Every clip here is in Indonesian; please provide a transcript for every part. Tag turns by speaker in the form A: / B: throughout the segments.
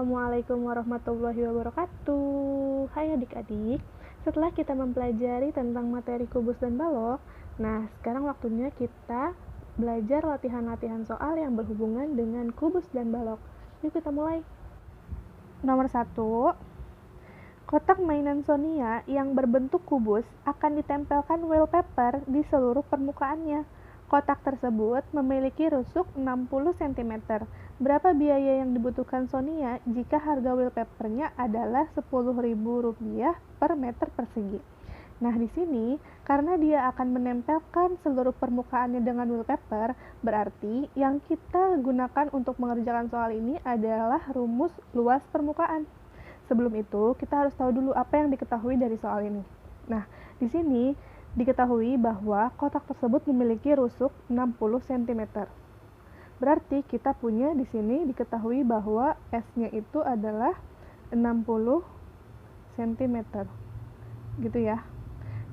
A: Assalamualaikum warahmatullahi wabarakatuh. Hai adik-adik, setelah kita mempelajari tentang materi kubus dan balok, nah sekarang waktunya kita belajar latihan-latihan soal yang berhubungan dengan kubus dan balok. Yuk kita mulai. Nomor 1, kotak mainan Sonia yang berbentuk kubus akan ditempelkan wallpaper di seluruh permukaannya. Kotak tersebut memiliki rusuk 60 cm. Berapa biaya yang dibutuhkan Sonia jika harga wallpapernya adalah Rp10.000 per meter persegi? Nah, di sini karena dia akan menempelkan seluruh permukaannya dengan wallpaper, berarti yang kita gunakan untuk mengerjakan soal ini adalah rumus luas permukaan. Sebelum itu, kita harus tahu dulu apa yang diketahui dari soal ini. Nah, di sini diketahui bahwa kotak tersebut memiliki rusuk 60 cm. Berarti kita punya di sini diketahui bahwa S-nya itu adalah 60 cm. Gitu ya.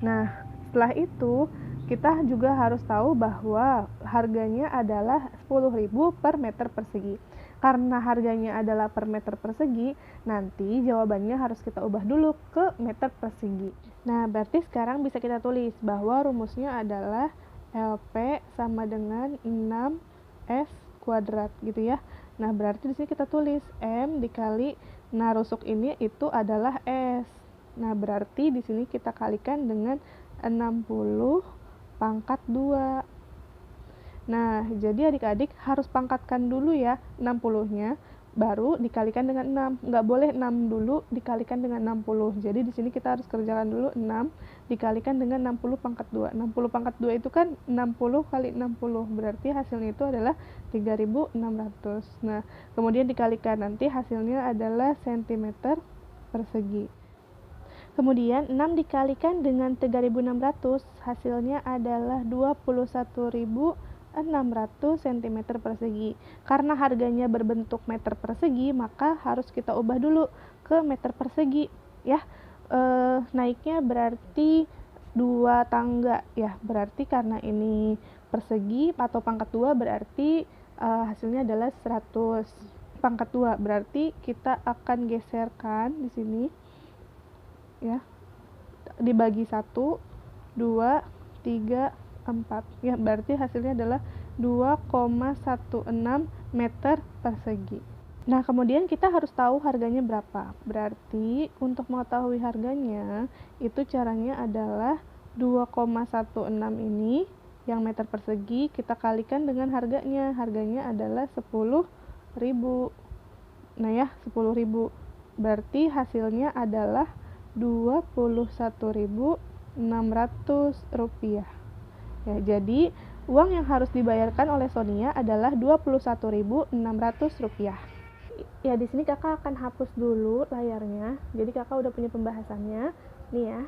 A: Nah, setelah itu kita juga harus tahu bahwa harganya adalah 10.000 per meter persegi. Karena harganya adalah per meter persegi, nanti jawabannya harus kita ubah dulu ke meter persegi. Nah, berarti sekarang bisa kita tulis bahwa rumusnya adalah LP sama dengan 6S kuadrat gitu ya. Nah, berarti di sini kita tulis M dikali, nah rusuk ini itu adalah S. Nah, berarti di sini kita kalikan dengan 60 pangkat 2. Nah, jadi adik-adik harus pangkatkan dulu ya 60-nya, baru dikalikan dengan 6. Nggak boleh 6 dulu dikalikan dengan 60. Jadi di sini kita harus kerjakan dulu 6 dikalikan dengan 60 pangkat 2. 60 pangkat 2 itu kan 60 kali 60. Berarti hasilnya itu adalah 3.600. Nah, kemudian dikalikan nanti hasilnya adalah cm persegi. Kemudian 6 dikalikan dengan 3.600, hasilnya adalah 21.600 cm persegi. Karena harganya berbentuk meter persegi, maka harus kita ubah dulu ke meter persegi ya. Naiknya berarti 2 tangga ya. Berarti karena ini persegi atau pangkat 2 berarti hasilnya adalah 100 pangkat 2. Berarti kita akan geserkan di sini ya, dibagi 1, 2, 3, 4 ya, berarti hasilnya adalah 2,16 meter persegi. Nah, kemudian kita harus tahu harganya berapa. Berarti untuk mengetahui harganya itu caranya adalah 2,16 ini yang meter persegi kita kalikan dengan harganya. Harganya adalah 10.000. Nah ya, 10.000. Berarti hasilnya adalah Rp21.600 ya. Jadi uang yang harus dibayarkan oleh Sonia adalah Rp21.600 ya. Di sini kakak akan hapus dulu layarnya, jadi kakak udah punya pembahasannya nih ya,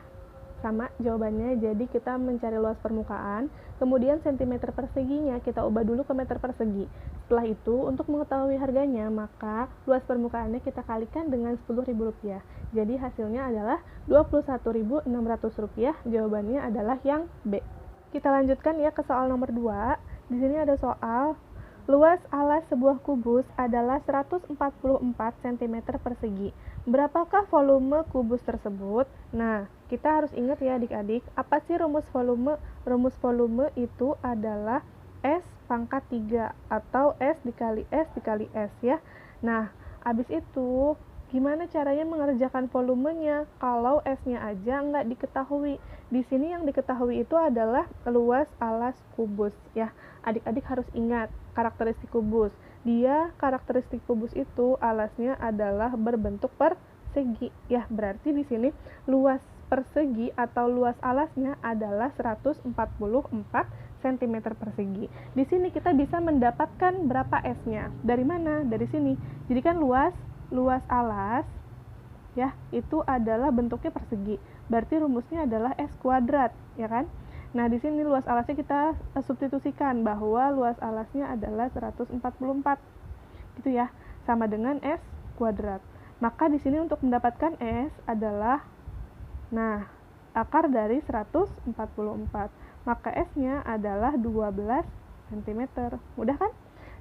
A: sama jawabannya. Jadi kita mencari luas permukaan, kemudian cm perseginya kita ubah dulu ke meter persegi. Setelah itu untuk mengetahui harganya, maka luas permukaannya kita kalikan dengan Rp10.000. Jadi hasilnya adalah Rp21.600. Jawabannya adalah yang B. Kita lanjutkan ya ke soal nomor 2. Di sini ada soal luas alas sebuah kubus adalah 144 cm persegi. Berapakah volume kubus tersebut? Nah, kita harus ingat ya adik-adik, apa sih rumus volume? Rumus volume itu adalah S pangkat 3 atau S dikali S dikali S ya. Nah, habis itu gimana caranya mengerjakan volumenya kalau S-nya aja nggak diketahui? Di sini yang diketahui itu adalah luas alas kubus ya. Adik-adik harus ingat karakteristik kubus. Karakteristik kubus itu alasnya adalah berbentuk persegi ya. Berarti di sini luas persegi atau luas alasnya adalah 144 cm persegi. Di sini kita bisa mendapatkan berapa S-nya. Dari mana? Dari sini. Jadi kan luas alas ya itu adalah bentuknya persegi. Berarti rumusnya adalah S kuadrat ya kan? Nah, di sini luas alasnya kita substitusikan bahwa luas alasnya adalah 144. Gitu ya. Sama dengan S kuadrat. Maka di sini untuk mendapatkan S adalah akar dari 144. Maka S-nya adalah 12 cm. Mudah kan?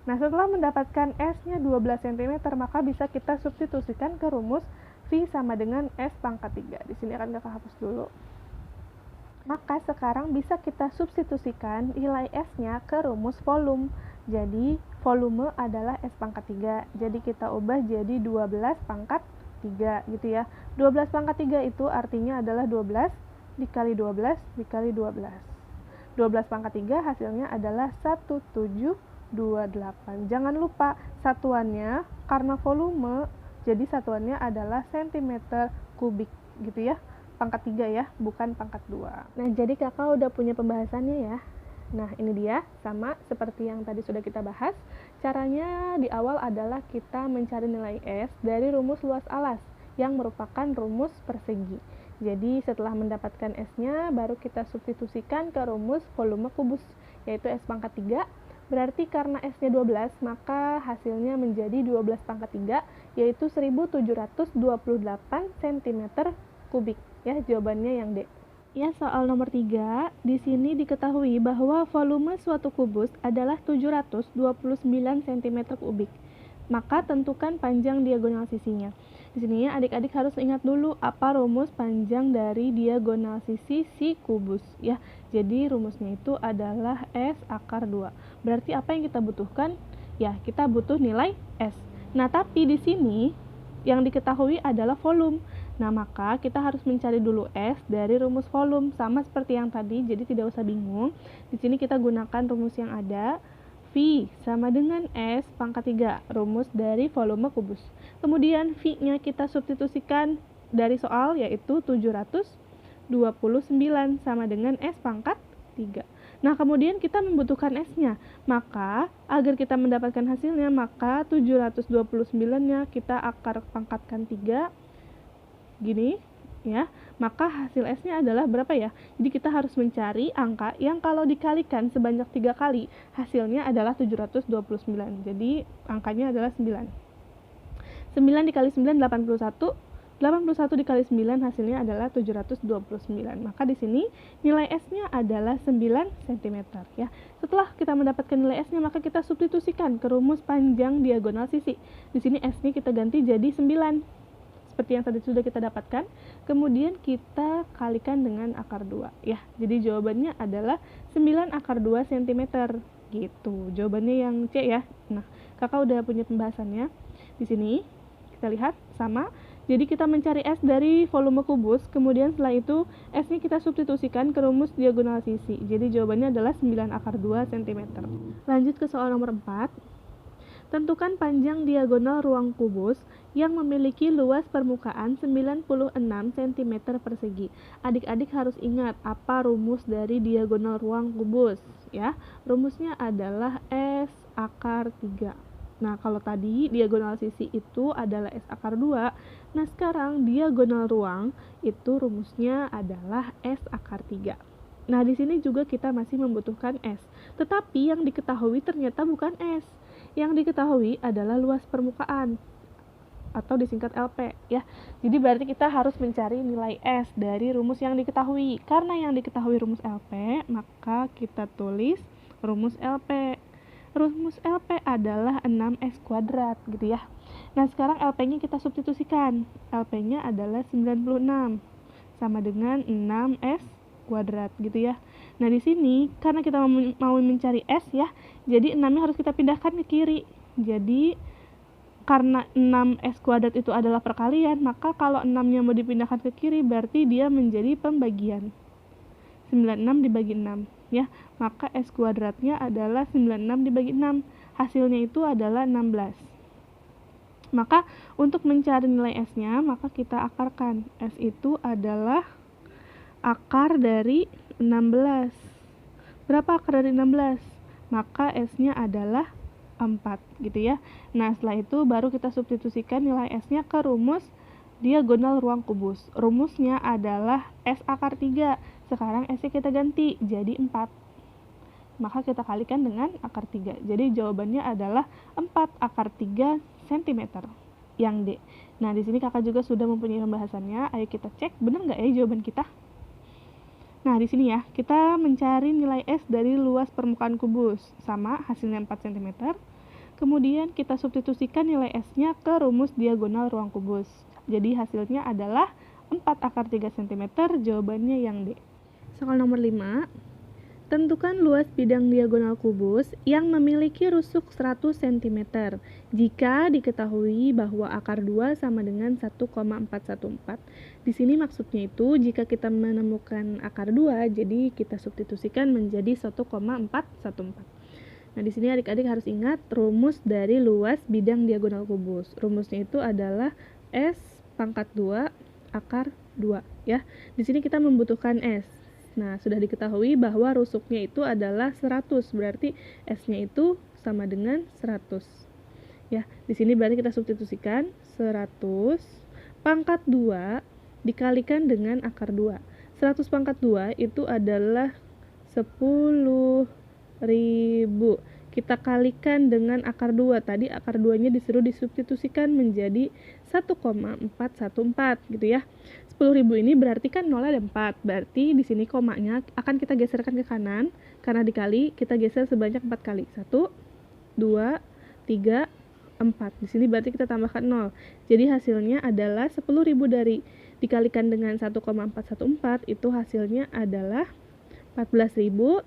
A: Nah, setelah mendapatkan S-nya 12 cm, maka bisa kita substitusikan ke rumus V sama dengan S pangkat 3. Di sini akan kakak hapus dulu. Maka sekarang bisa kita substitusikan nilai S-nya ke rumus volume. Jadi, volume adalah S pangkat 3. Jadi, kita ubah jadi 12 pangkat 3 gitu ya. 12 pangkat 3 itu artinya adalah 12 dikali 12 dikali 12. 12 pangkat 3 hasilnya adalah 1728. Jangan lupa satuannya, karena volume, jadi satuannya adalah cm kubik gitu ya. Pangkat 3 ya, bukan pangkat 2. Nah, jadi kakak udah punya pembahasannya ya. Nah, ini dia, sama seperti yang tadi sudah kita bahas. Caranya di awal adalah kita mencari nilai S dari rumus luas alas, yang merupakan rumus persegi. Jadi, setelah mendapatkan S-nya, baru kita substitusikan ke rumus volume kubus, yaitu S pangkat 3. Berarti karena S-nya 12, maka hasilnya menjadi 12 pangkat 3, yaitu 1728 cm kubik. Ya, jawabannya yang D. Ya, soal nomor 3, di sini diketahui bahwa volume suatu kubus adalah 729 cm kubik. Maka tentukan panjang diagonal sisinya. Di sini adik-adik harus ingat dulu apa rumus panjang dari diagonal sisi si kubus ya. Jadi rumusnya itu adalah S akar 2. Berarti apa yang kita butuhkan? Ya, kita butuh nilai S. Nah, tapi di sini yang diketahui adalah volume. Nah, maka kita harus mencari dulu S dari rumus volume, sama seperti yang tadi, jadi tidak usah bingung. Di sini kita gunakan rumus yang ada, V sama dengan S pangkat 3, rumus dari volume kubus. Kemudian V-nya kita substitusikan dari soal, yaitu 729 sama dengan S pangkat 3. Nah, kemudian kita membutuhkan S-nya. Maka, agar kita mendapatkan hasilnya, maka 729-nya kita akar pangkatkan 3, gini ya, maka hasil S-nya adalah berapa ya? Jadi kita harus mencari angka yang kalau dikalikan sebanyak 3 kali hasilnya adalah 729. Jadi angkanya adalah 9. 9 dikali 9 81. 81 dikali 9 hasilnya adalah 729. Maka di sini nilai S-nya adalah 9 cm ya. Setelah kita mendapatkan nilai S-nya, maka kita substitusikan ke rumus panjang diagonal sisi. Di sini S-nya kita ganti jadi 9. Seperti yang tadi sudah kita dapatkan, kemudian kita kalikan dengan akar 2 ya. Jadi jawabannya adalah 9 akar 2 cm gitu. Jawabannya yang C ya. Nah, kakak udah punya pembahasannya. Di sini kita lihat sama. Jadi kita mencari S dari volume kubus, kemudian setelah itu S-nya kita substitusikan ke rumus diagonal sisi. Jadi jawabannya adalah 9 akar 2 cm. Lanjut ke soal nomor 4. Tentukan panjang diagonal ruang kubus yang memiliki luas permukaan 96 cm persegi. Adik-adik harus ingat apa rumus dari diagonal ruang kubus ya. Rumusnya adalah S akar 3. Nah, kalau tadi diagonal sisi itu adalah S akar 2, nah sekarang diagonal ruang itu rumusnya adalah S akar 3. Nah, di sini juga kita masih membutuhkan S. Tetapi yang diketahui ternyata bukan S. Yang diketahui adalah luas permukaan atau disingkat LP ya. Jadi berarti kita harus mencari nilai S dari rumus yang diketahui. Karena yang diketahui rumus LP, maka kita tulis rumus LP. Rumus LP adalah 6S kuadrat gitu ya. Nah, sekarang LP-nya kita substitusikan. LP-nya adalah 96 sama dengan 6S kuadrat gitu ya. Nah, di sini karena kita mau mencari S ya, jadi 6-nya harus kita pindahkan ke kiri. Jadi karena 6S kuadrat itu adalah perkalian, maka kalau 6-nya mau dipindahkan ke kiri berarti dia menjadi pembagian. 96 dibagi 6 ya. Maka S kuadratnya adalah 96 dibagi 6. Hasilnya itu adalah 16. Maka untuk mencari nilai S-nya, maka kita akarkan. S itu adalah akar dari 16. Berapa akar dari 16? Maka S-nya adalah 4 gitu ya. Nah, setelah itu baru kita substitusikan nilai S-nya ke rumus diagonal ruang kubus. Rumusnya adalah S akar 3. Sekarang S-nya kita ganti jadi 4. Maka kita kalikan dengan akar 3. Jadi jawabannya adalah 4 akar 3 cm. Yang D. Nah, di sini kakak juga sudah mempunyai pembahasannya. Ayo kita cek benar nggak ya jawaban kita. Nah, di sini ya, kita mencari nilai S dari luas permukaan kubus. Sama, hasilnya 4 cm. Kemudian kita substitusikan nilai S-nya ke rumus diagonal ruang kubus. Jadi hasilnya adalah 4 akar 3 cm, jawabannya yang D. Soal nomor 5. Tentukan luas bidang diagonal kubus yang memiliki rusuk 100 cm jika diketahui bahwa akar 2 sama dengan 1,414. Di sini maksudnya itu jika kita menemukan akar 2, jadi kita substitusikan menjadi 1,414. Nah, di sini adik-adik harus ingat rumus dari luas bidang diagonal kubus. Rumusnya itu adalah S pangkat 2 akar 2 ya. Di sini kita membutuhkan S. Nah, sudah diketahui bahwa rusuknya itu adalah 100, berarti S-nya itu sama dengan 100. Ya, di sini berarti kita substitusikan 100 pangkat 2 dikalikan dengan akar 2. 100 pangkat 2 itu adalah 10.000. Kita kalikan dengan akar 2. Tadi akar 2-nya disuruh disubstitusikan menjadi 1,414 gitu ya. 10.000 ini berarti kan nolnya ada 4. Berarti di sini komanya akan kita geserkan ke kanan karena dikali kita geser sebanyak 4 kali. 1 2 3 4. Di sini berarti kita tambahkan 0. Jadi hasilnya adalah 10.000 dari dikalikan dengan 1,414 itu hasilnya adalah 14.140.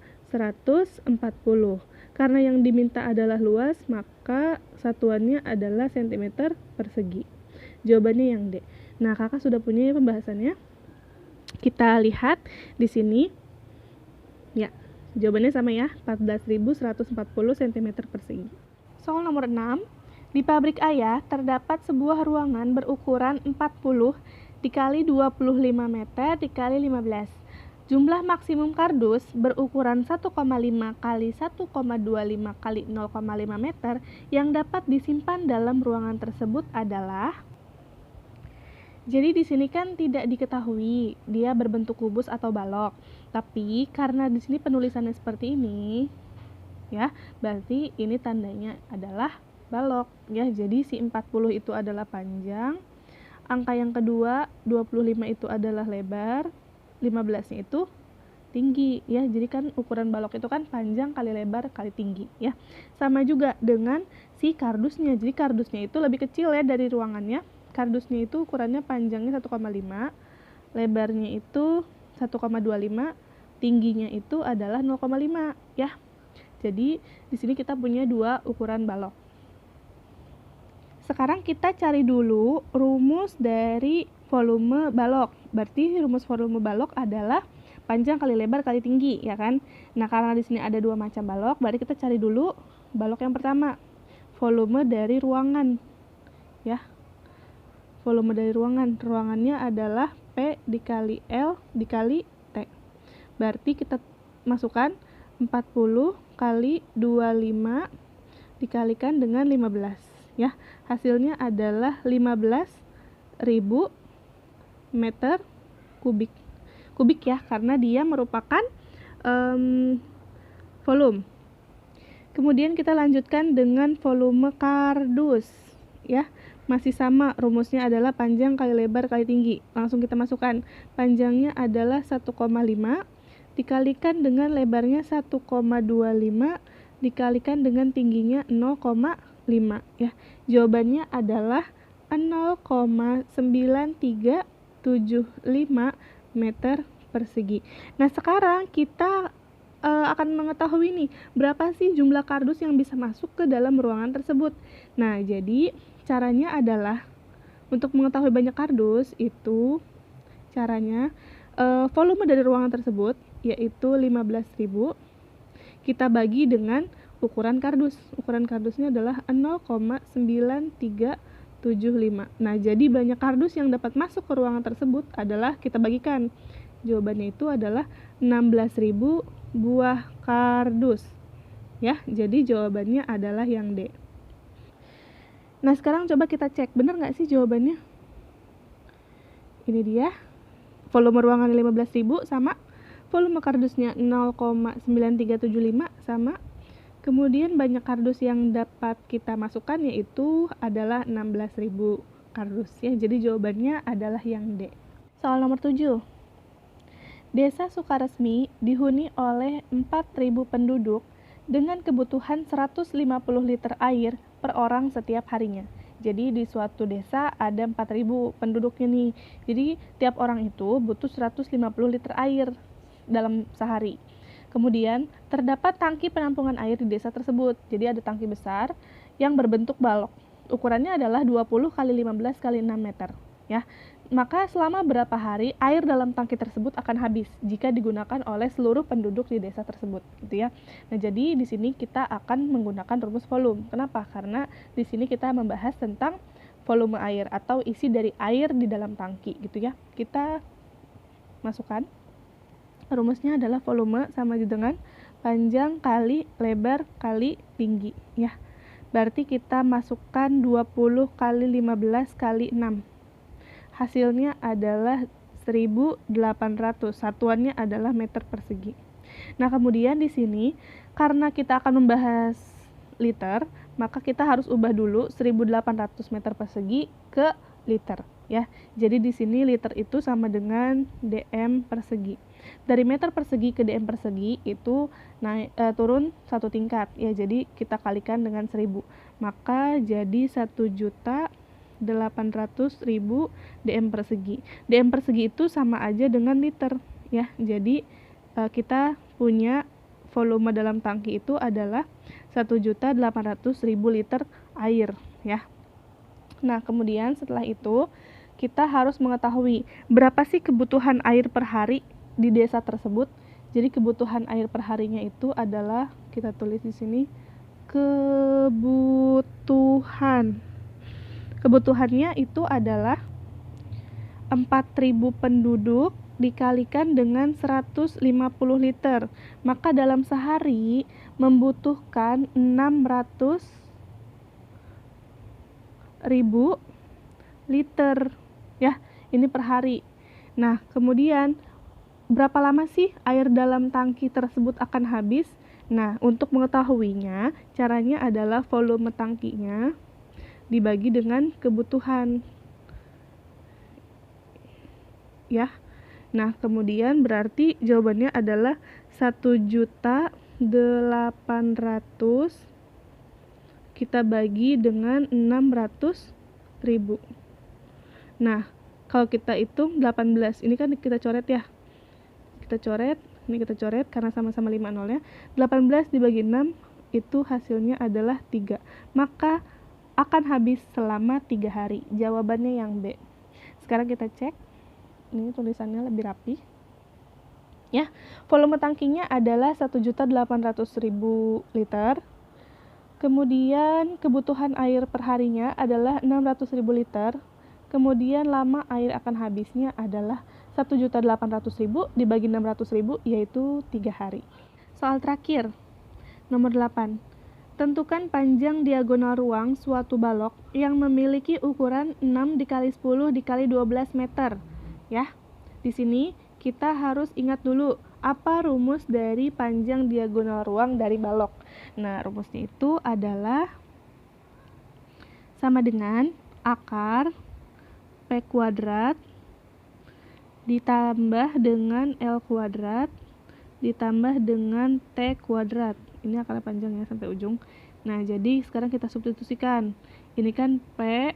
A: Karena yang diminta adalah luas, maka satuannya adalah cm persegi. Jawabannya yang D. Nah, kakak sudah punya pembahasannya. Kita lihat di sini. Ya, jawabannya sama ya, 14.140 cm persegi. Soal nomor 6. Di pabrik ayah terdapat sebuah ruangan berukuran 40 dikali 25 meter dikali 15. Jumlah maksimum kardus berukuran 1,5 kali 1,25 kali 0,5 meter yang dapat disimpan dalam ruangan tersebut adalah. Jadi di sini kan tidak diketahui dia berbentuk kubus atau balok. Tapi karena di sini penulisannya seperti ini, ya, berarti ini tandanya adalah balok, ya. Jadi si 40 itu adalah panjang. Angka yang kedua, 25 itu adalah lebar, 15-nya itu tinggi, ya. Jadi kan ukuran balok itu kan panjang kali lebar kali tinggi, ya. Sama juga dengan si kardusnya. Jadi kardusnya itu lebih kecil ya dari ruangannya. Kardusnya itu ukurannya panjangnya 1,5, lebarnya itu 1,25, tingginya itu adalah 0,5, ya. Jadi di sini kita punya dua ukuran balok. Sekarang kita cari dulu rumus dari volume balok. Berarti rumus volume balok adalah panjang kali lebar kali tinggi, ya kan? Nah, karena di sini ada dua macam balok, berarti kita cari dulu balok yang pertama. Volume dari ruangan. Ya. Volume dari ruangan. Ruangannya adalah P dikali L dikali T. Berarti kita masukkan 40 kali 25 dikalikan dengan 15, ya. Hasilnya adalah 15.000 meter kubik. Kubik ya, karena dia merupakan volume. Kemudian kita lanjutkan dengan volume kardus, ya. Masih sama, rumusnya adalah panjang kali lebar kali tinggi. Langsung kita masukkan. Panjangnya adalah 1,5 dikalikan dengan lebarnya 1,25 dikalikan dengan tingginya 0,5, ya. Jawabannya adalah 0,9375 meter persegi. Nah, sekarang kita akan mengetahui nih berapa sih jumlah kardus yang bisa masuk ke dalam ruangan tersebut. Nah, jadi caranya adalah untuk mengetahui banyak kardus itu caranya volume dari ruangan tersebut yaitu 15.000 kita bagi dengan ukuran kardus. Ukuran kardusnya adalah 0,9375. Nah, jadi banyak kardus yang dapat masuk ke ruangan tersebut adalah kita bagikan. Jawabannya itu adalah 16.000 buah kardus. Ya, jadi jawabannya adalah yang D. Nah, sekarang coba kita cek, benar nggak sih jawabannya? Ini dia, volume ruangan 15.000 sama, volume kardusnya 0,9375 sama, kemudian banyak kardus yang dapat kita masukkan yaitu adalah 16.000 kardus, ya. Jadi jawabannya adalah yang D. Soal nomor 7. Desa Sukaresmi dihuni oleh 4.000 penduduk dengan kebutuhan 150 liter air per orang setiap harinya. Jadi di suatu desa ada 4.000 penduduknya nih. Jadi tiap orang itu butuh 150 liter air dalam sehari. Kemudian terdapat tangki penampungan air di desa tersebut. Jadi ada tangki besar yang berbentuk balok. Ukurannya adalah 20 kali 15 kali 6 meter, ya. Maka selama berapa hari air dalam tangki tersebut akan habis jika digunakan oleh seluruh penduduk di desa tersebut, gitu ya. Nah, jadi di sini kita akan menggunakan rumus volume. Kenapa? Karena di sini kita membahas tentang volume air atau isi dari air di dalam tangki, gitu ya. Kita masukkan rumusnya adalah volume sama dengan panjang kali lebar kali tinggi, ya. Berarti kita masukkan 20 kali 15 kali 6. Hasilnya adalah 1.800. Satuannya adalah meter persegi. Nah, kemudian di sini karena kita akan membahas liter, maka kita harus ubah dulu 1.800 meter persegi ke liter, ya. Jadi di sini liter itu sama dengan dm persegi. Dari meter persegi ke dm persegi itu turun satu tingkat, ya. Jadi kita kalikan dengan 1.000, maka jadi 1.800.000 dm persegi. Dm persegi itu sama aja dengan liter, ya. Jadi kita punya volume dalam tangki itu adalah 1.800.000 liter air, ya. Nah, kemudian setelah itu kita harus mengetahui berapa sih kebutuhan air per hari di desa tersebut. Jadi kebutuhan air per harinya itu adalah, kita tulis di sini, kebutuhannya itu adalah 4.000 penduduk dikalikan dengan 150 liter. Maka dalam sehari membutuhkan 600.000 liter, ya. Ini per hari. Nah, kemudian berapa lama sih air dalam tangki tersebut akan habis? Nah, untuk mengetahuinya, caranya adalah volume tangkinya dibagi dengan kebutuhan, ya. Nah, kemudian berarti jawabannya adalah 1.800.000 kita bagi dengan 600.000. Nah, kalau kita hitung 18, ini kan kita coret, ya. Kita coret karena sama-sama 5 nolnya. 18 dibagi 6 itu hasilnya adalah 3. Maka akan habis selama 3 hari. Jawabannya yang B. Sekarang kita cek. Ini tulisannya lebih rapi, ya. Volume tangkinya adalah 1.800.000 liter. Kemudian kebutuhan air per harinya adalah 600.000 liter. Kemudian lama air akan habisnya adalah 1.800.000 dibagi 600.000, yaitu 3 hari. Soal terakhir, nomor 8. Tentukan panjang diagonal ruang suatu balok yang memiliki ukuran 6 dikali 10 dikali 12 meter. Ya, di sini kita harus ingat dulu apa rumus dari panjang diagonal ruang dari balok. Nah, rumusnya itu adalah sama dengan akar P kuadrat ditambah dengan L kuadrat ditambah dengan T kuadrat. Ini akar panjangnya sampai ujung. Nah, jadi sekarang kita substitusikan. Ini kan P,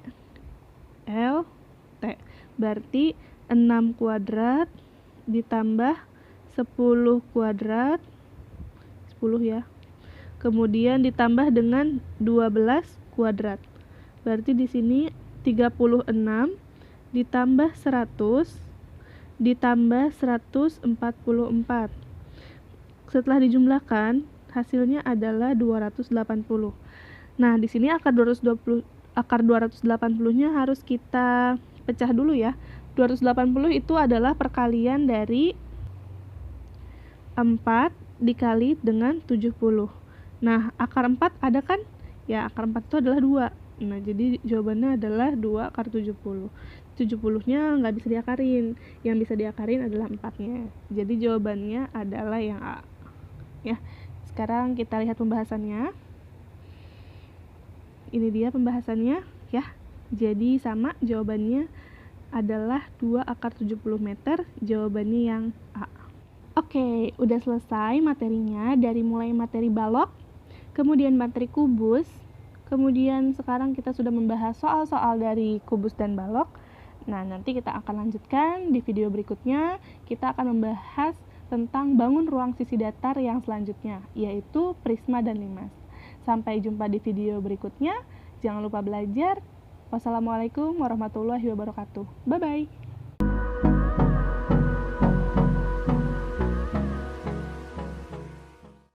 A: L, T. Berarti 6 kuadrat ditambah 10 kuadrat, 10 ya. Kemudian ditambah dengan 12 kuadrat. Berarti di sini 36 ditambah 100 ditambah 144. Setelah dijumlahkan, hasilnya adalah 280. Nah, di sini akar 280-nya harus kita pecah dulu, ya. 280 itu adalah perkalian dari 4 dikali dengan 70. Nah, akar 4 ada kan? Ya, akar 4 itu adalah 2. Nah, jadi jawabannya adalah 2 akar 70. 70-nya nggak bisa diakarin. Yang bisa diakarin adalah 4-nya. Jadi jawabannya adalah yang A. Ya, sekarang kita lihat pembahasannya. Ini dia pembahasannya, ya. Jadi sama, jawabannya adalah 2 akar 70 meter, jawabannya yang A. Oke, udah selesai materinya dari mulai materi balok, kemudian materi kubus, kemudian sekarang kita sudah membahas soal-soal dari kubus dan balok. Nah, nanti kita akan lanjutkan di video berikutnya. Kita akan membahas tentang bangun ruang sisi datar yang selanjutnya, yaitu prisma dan limas. Sampai jumpa di video berikutnya. Jangan lupa belajar. Wassalamualaikum warahmatullahi wabarakatuh. Bye-bye.